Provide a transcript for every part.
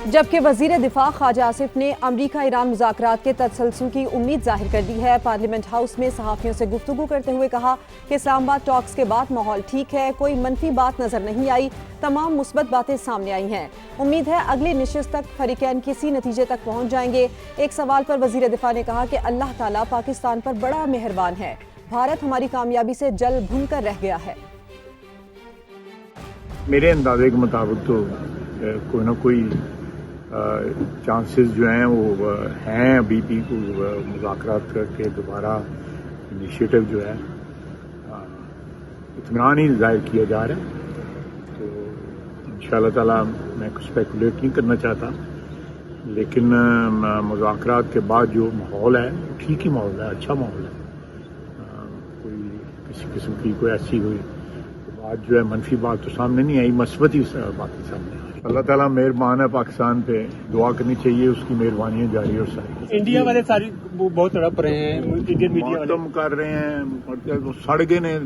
جبکہ وزیر دفاع خواجہ آصف نے امریکہ ایران مذاکرات کے تسلسل کی امید ظاہر کر دی ہے۔ پارلیمنٹ ہاؤس میں صحافیوں سے گفتگو کرتے ہوئے کہا کہ اسلام آباد ٹاکس کے بعد ماحول ٹھیک ہے، کوئی منفی بات نظر نہیں آئی، تمام مثبت باتیں سامنے آئی ہیں۔ امید ہے اگلی نشست تک فریقین کسی نتیجے تک پہنچ جائیں گے۔ ایک سوال پر وزیر دفاع نے کہا کہ اللہ تعالیٰ پاکستان پر بڑا مہربان ہے، بھارت ہماری کامیابی سے جل بھن کر رہ گیا ہے۔ میرے اندازے کے مطابق تو کوئی نہ کوئی چانسز جو ہیں وہ ہیں ابھی بھی مذاکرات کر کے دوبارہ انیشیٹو جو ہے اطمینان ہی ظاہر کیا جا رہا ہے۔ تو انشاءاللہ تعالیٰ میں کچھ اسپیکولیٹ نہیں کرنا چاہتا، لیکن مذاکرات کے بعد جو ماحول ہے ٹھیک ہی ماحول ہے، اچھا ماحول ہے، کوئی کسی قسم کی کوئی ایسی ہوئی بات جو ہے منفی بات تو سامنے نہیں آئی، مثبتی باتیں سامنے آئی۔ اللہ تعالیٰ مہربان ہے، پاکستان پہ دعا کرنی چاہیے، اس کی مہربانیاں جاری اور ساری۔ انڈیا والے ساری بہت تڑپ رہے ہیں، انڈین میڈیا والے ماتم کر رہے ہیں، سڑ گئے نے۔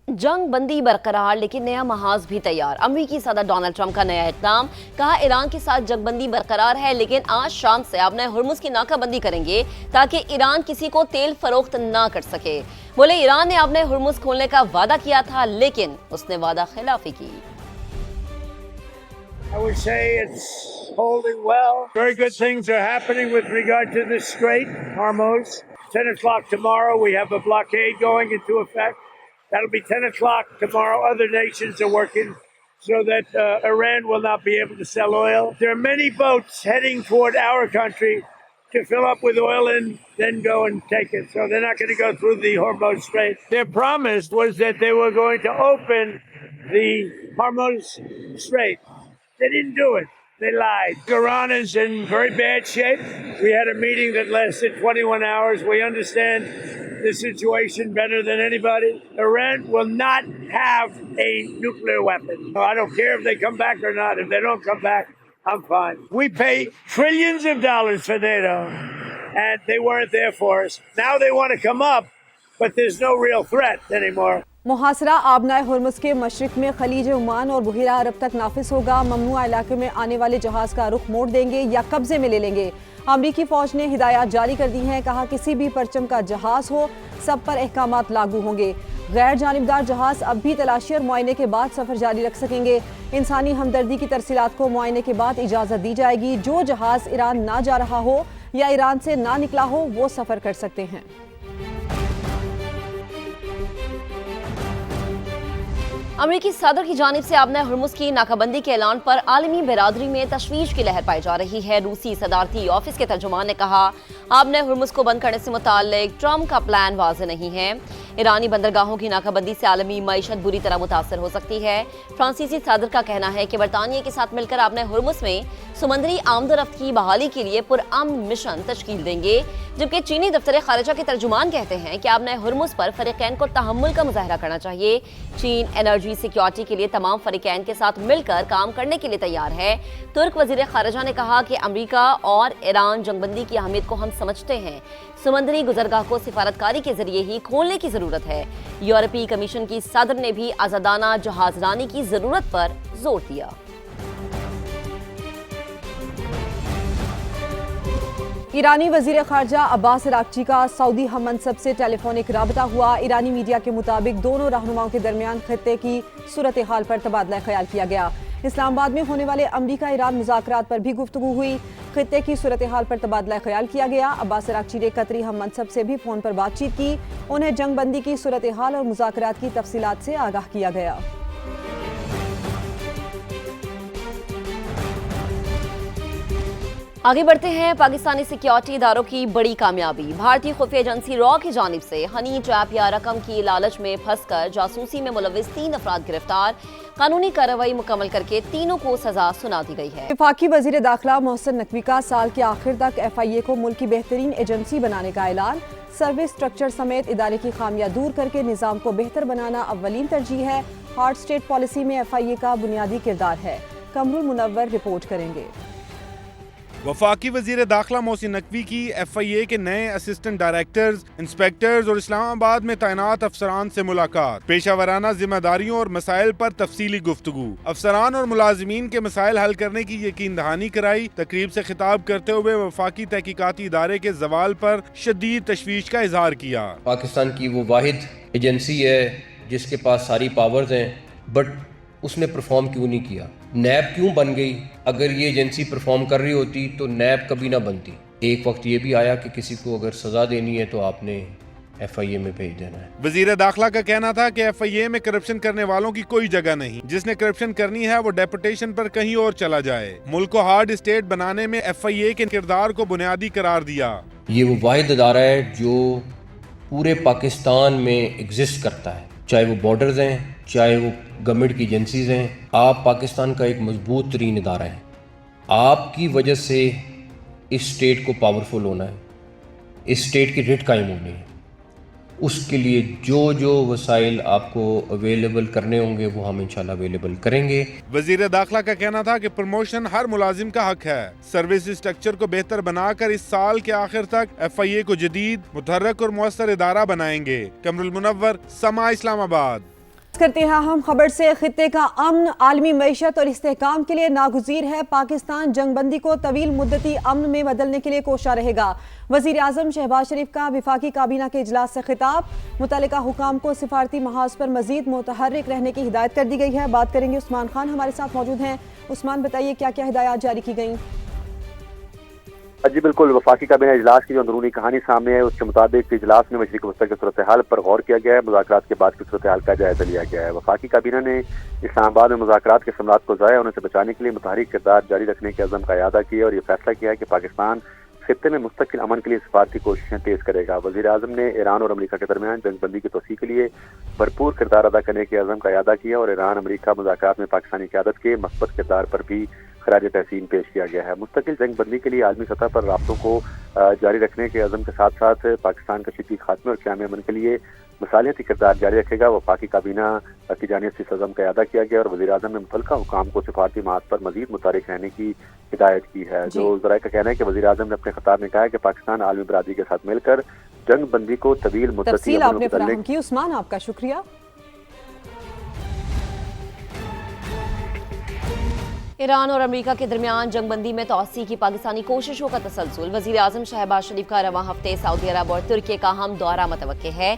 جنگ بندی برقرار لیکن نیا محاذ بھی تیار۔ امریکی صدر ڈونلڈ ٹرمپ کا نیا اقدام، کہا ایران کے ساتھ جنگ بندی برقرار ہے لیکن آج شام سے آبنۂ ہرمز کی ناکہ بندی کریں گے تاکہ ایران کسی کو تیل فروخت نہ کر سکے۔ بولے ایران نے آبنۂ ہرمز کھولنے کا وعدہ کیا تھا لیکن اس نے وعدہ خلافی کی۔ I would say it's holding well. Very good things are happening with regard to the Strait, Hormuz. 10 o'clock tomorrow, we have a blockade going into effect. That'll be 10 o'clock tomorrow. Other nations are working so that Iran will not be able to sell oil. There are many boats heading toward our country to fill up with oil and then go and take it. So they're not going to go through the Hormuz Strait. Their promise was that they were going to open the Hormuz Strait. They didn't do it. They lied. Iran is in very bad shape. We had a meeting that lasted 21 hours. We understand the situation better than anybody. Iran will not have a nuclear weapon. I don't care if they come back or not. If they don't come back, I'm fine. We pay trillions of dollars for NATO, and they weren't there for us. Now they want to come up, but there's no real threat anymore. محاصرہ آبنۂ Hormuz کے مشرق میں خلیج Oman اور بحیرہ عرب تک نافذ ہوگا۔ ممنوعہ علاقے میں آنے والے جہاز کا رخ موڑ دیں گے یا قبضے میں لے لیں گے۔ امریکی فوج نے ہدایات جاری کر دی ہیں، کہا کسی بھی پرچم کا جہاز ہو سب پر احکامات لاگو ہوں گے۔ غیر جانبدار جہاز اب بھی تلاشی اور معائنے کے بعد سفر جاری رکھ سکیں گے۔ انسانی ہمدردی کی ترسیلات کو معائنے کے بعد اجازت دی جائے گی۔ جو جہاز ایران نہ جا رہا ہو یا ایران سے نہ نکلا ہو وہ سفر کر سکتے ہیں۔ امریکی صدر کی جانب سے آبنۂ ہرمز کی ناکہ بندی کے اعلان پر عالمی برادری میں تشویش کی لہر پائی جا رہی ہے۔ روسی صدارتی آفس کے ترجمان نے کہا آبنۂ ہرمز کو بند کرنے سے متعلق ٹرمپ کا پلان واضح نہیں ہے۔ ایرانی بندرگاہوں کی ناکہ بندی سے عالمی معیشت بری طرح متاثر ہو سکتی ہے۔ فرانسیسی صدر کا کہنا ہے کہ برطانیہ کے ساتھ مل کر آبنۂ ہرمز میں سمندری آمد و رفت کی بحالی کے لیے پرامن مشن تشکیل دیں گے، جبکہ چینی دفتر خارجہ کے ترجمان کہتے ہیں کہ آبنۂ ہرمز پر فریقین کو تحمل کا مظاہرہ کرنا چاہیے۔ چین انرجی سیکیورٹی کے لیے تمام فریقین کے ساتھ مل کر کام کرنے کے لیے تیار ہے۔ ترک وزیر خارجہ نے کہا کہ امریکہ اور ایران جنگ بندی کی اہمیت کو ہم سمجھتے ہیں، سمندری گزرگاہ کو سفارتکاری کے ذریعے ہی کھولنے کی ضرورت ہے۔ یورپی کمیشن کی صدر نے بھی آزادانہ جہاز رانی کی ضرورت پر زور دیا۔ ایرانی وزیر خارجہ عباس اراغچی کا سعودی ہم منصب سے ٹیلی فونک رابطہ ہوا۔ ایرانی میڈیا کے مطابق دونوں رہنماؤں کے درمیان خطے کی صورتحال پر تبادلہ خیال کیا گیا۔ اسلام آباد میں ہونے والے امریکہ ایران مذاکرات پر بھی گفتگو ہوئی۔ خطے کی صورتحال پر تبادلہ خیال کیا گیا۔ عباس اراغچی نے قطری ہم منصب سے بھی فون پر بات چیت کی، انہیں جنگ بندی کی صورتحال اور مذاکرات کی تفصیلات سے آگاہ کیا گیا۔ آگے بڑھتے ہیں۔ پاکستانی سیکیورٹی اداروں کی بڑی کامیابی۔ بھارتی خفیہ ایجنسی را کی جانب سے ہنی ٹریپ یا رقم کی لالچ میں پھنس کر جاسوسی میں ملوث 3 افراد گرفتار، قانونی کارروائی مکمل کر کے تینوں کو سزا سنا دی گئی ہے۔ وفاقی وزیر داخلہ محسن نقوی کا سال کے آخر تک FIA کو ملک کی بہترین ایجنسی بنانے کا اعلان۔ سروس سٹرکچر سمیت ادارے کی خامیاں دور کر کے نظام کو بہتر بنانا اولین ترجیح ہے۔ ہارڈ اسٹیٹ پالیسی میں FIA کا بنیادی کردار ہے۔ قمر المنور رپورٹ کریں گے۔ وفاقی وزیر داخلہ محسن نقوی کی FIA کے نئے اسسٹنٹ ڈائریکٹرز، انسپیکٹرز اور اسلام آباد میں تعینات افسران سے ملاقات، پیشہ ورانہ ذمہ داریوں اور مسائل پر تفصیلی گفتگو، افسران اور ملازمین کے مسائل حل کرنے کی یقین دہانی کرائی۔ تقریب سے خطاب کرتے ہوئے وفاقی تحقیقاتی ادارے کے زوال پر شدید تشویش کا اظہار کیا۔ پاکستان کی وہ واحد ایجنسی ہے جس کے پاس ساری پاورز ہیں، بٹ اس نے پرفارم کیوں نہیں کیا؟ نیب کیوں بن گئی؟ اگر یہ ایجنسی پرفارم کر رہی ہوتی تو نیب کبھی نہ بنتی۔ ایک وقت یہ بھی آیا کہ کسی کو اگر سزا دینی ہے تو آپ نے FIA میں بھیج دینا ہے۔ وزیر داخلہ کا کہنا تھا کہ FIA میں کرپشن کرنے والوں کی کوئی جگہ نہیں، جس نے کرپشن کرنی ہے وہ ڈیپوٹیشن پر کہیں اور چلا جائے۔ ملک کو ہارڈ اسٹیٹ بنانے میں FIA کے کردار کو بنیادی قرار دیا۔ یہ وہ واحد ادارہ ہے جو پورے پاکستان میں ایگزسٹ کرتا ہے، چاہے وہ بارڈرز ہیں، چاہے وہ گورنمنٹ کی ایجنسیز ہیں۔ آپ پاکستان کا ایک مضبوط ترین ادارہ ہے، آپ کی وجہ سے اس اسٹیٹ کو پاورفل ہونا ہے، اس اسٹیٹ کی ریٹ قائم ہونی ہے۔ اس کے لیے جو وسائل آپ کو اویلیبل کرنے ہوں گے وہ ہم انشاءاللہ اویلیبل کریں گے۔ وزیر داخلہ کا کہنا تھا کہ پروموشن ہر ملازم کا حق ہے۔ سروس اسٹرکچر کو بہتر بنا کر اس سال کے آخر تک FIA کو جدید، متحرک اور مؤثر ادارہ بنائیں گے۔ قمر المنور، سما، اسلام آباد۔ کرتے ہیں ہم خبر سے۔ خطے کا امن عالمی معیشت اور استحکام کے لیے ناگزیر ہے۔ پاکستان جنگ بندی کو طویل مدتی امن میں بدلنے کے لیے کوشاں رہے گا۔ وزیر اعظم شہباز شریف کا وفاقی کابینہ کے اجلاس سے خطاب، متعلقہ حکام کو سفارتی محاذ پر مزید متحرک رہنے کی ہدایت کر دی گئی ہے۔ بات کریں گے، عثمان خان ہمارے ساتھ موجود ہیں۔ عثمان، بتائیے کیا کیا ہدایات جاری کی گئیں؟ جی بالکل، وفاقی کابینہ اجلاس کی جو اندرونی کہانی سامنے ہے اس کے مطابق اجلاس میں مشرق وسطی کی صورتحال پر غور کیا گیا ہے، مذاکرات کے بعد کی صورتحال کا جائزہ لیا گیا ہے۔ وفاقی کابینہ نے اسلام آباد میں مذاکرات کے ثمرات کو ضائع ہونے سے بچانے کے لیے متحرک کردار جاری رکھنے کے عزم کا اعادہ کیا اور یہ فیصلہ کیا ہے کہ پاکستان خطے میں مستقل امن کے لیے سفارتی کوششیں تیز کرے گا۔ وزیر اعظم نے ایران اور امریکہ کے درمیان جنگ بندی کی توسیع کے لیے بھرپور کردار ادا کرنے کے عزم کا اعادہ کیا اور ایران امریکہ مذاکرات میں پاکستانی قیادت کے مثبت کردار پر بھی خراج تحسین پیش کیا گیا ہے۔ مستقل جنگ بندی کے لیے عالمی سطح پر رابطوں کو جاری رکھنے کے عزم کے ساتھ ساتھ پاکستان کا شدید خاتمے اور قیام امن کے لیے مصالحتی کردار جاری رکھے گا۔ وفاقی کابینہ کی جانب سے اس عزم کا اعادہ کیا گیا اور وزیر اعظم نے متعلقہ حکام کو سفارتی محاذ پر مزید متحرک رہنے کی ہدایت کی ہے۔ جو ذرائع کا کہنا ہے کہ وزیر اعظم نے اپنے خطاب میں کہا ہے کہ پاکستان عالمی برادری کے ساتھ مل کر جنگ بندی کو طویل مدتی تفصیل آپ نے فراہم کی۔ عثمان، آپ کا شکریہ۔ ایران اور امریکہ کے درمیان جنگ بندی میں توسیع کی پاکستانی کوششوں کا تسلسل۔ وزیر اعظم شہباز شریف کا رواں ہفتے سعودی عرب اور ترکی کا ہم دورہ متوقع ہے۔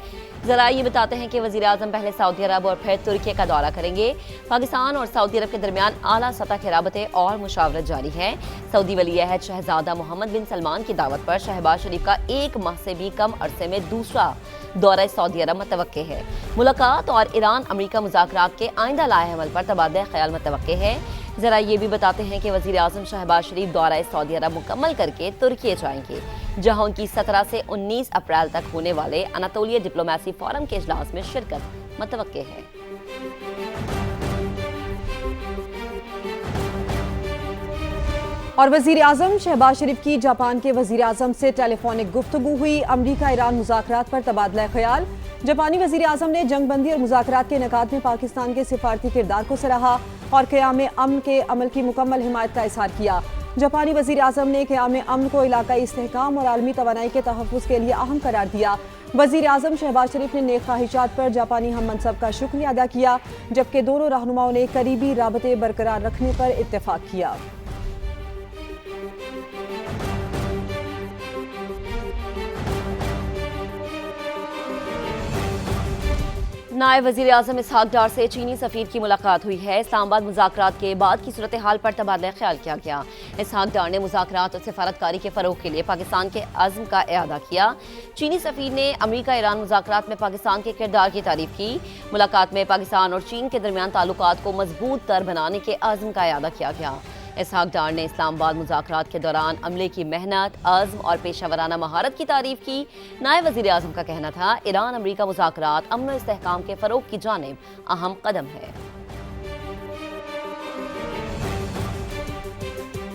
ذرائع یہ بتاتے ہیں کہ وزیر اعظم پہلے سعودی عرب اور پھر ترکی کا دورہ کریں گے۔ پاکستان اور سعودی عرب کے درمیان اعلیٰ سطح کے رابطے اور مشاورت جاری ہے۔ سعودی ولی عہد شہزادہ محمد بن سلمان کی دعوت پر شہباز شریف کا ایک ماہ سے بھی کم عرصے میں دوسرا دورہ سعودی عرب متوقع ہے۔ ملاقات اور ایران امریکہ مذاکرات کے آئندہ لائحہ عمل پر تبادلہ خیال متوقع ہے۔ ذرائع یہ بھی بتاتے ہیں کہ وزیر اعظم شہباز شریف دورہ سعودی عرب مکمل کر کے ترکی جائیں گے، جہاں ان کی 17 سے 19 اپریل تک ہونے والے اناطولیہ ڈپلومیسی فورم کے اجلاس میں شرکت متوقع ہے۔ اور وزیر اعظم شہباز شریف کی جاپان کے وزیر اعظم سے ٹیلی فونک گفتگو ہوئی۔ امریکہ ایران مذاکرات پر تبادلہ خیال۔ جاپانی وزیر اعظم نے جنگ بندی اور مذاکرات کے انعقاد میں پاکستان کے سفارتی کردار کو سراہا اور قیام امن کے عمل کی مکمل حمایت کا اظہار کیا۔ جاپانی وزیر اعظم نے قیام امن کو علاقائی استحکام اور عالمی توانائی کے تحفظ کے لیے اہم قرار دیا۔ وزیر اعظم شہباز شریف نے نیک خواہشات پر جاپانی ہم منصب کا شکریہ ادا کیا، جبکہ دونوں رہنماؤں نے قریبی رابطے برقرار رکھنے پر اتفاق کیا۔ نائب وزیر اعظم اسحاق ڈار سے چینی سفیر کی ملاقات ہوئی ہے۔ اسلام آباد مذاکرات کے بعد کی صورتحال پر تبادلہ خیال کیا گیا۔ اسحاق ڈار نے مذاکرات اور سفارتکاری کے فروغ کے لیے پاکستان کے عزم کا اعادہ کیا۔ چینی سفیر نے امریکہ ایران مذاکرات میں پاکستان کے کردار کی تعریف کی۔ ملاقات میں پاکستان اور چین کے درمیان تعلقات کو مضبوط تر بنانے کے عزم کا اعادہ کیا گیا۔ اسحاق ڈار نے اسلام آباد مذاکرات کے دوران عملے کی محنت، عزم اور پیشہ ورانہ مہارت کی تعریف کی۔ نائب وزیر اعظم کا کہنا تھا ایران امریکہ مذاکرات امن و استحکام کے فروغ کی جانب اہم قدم ہے۔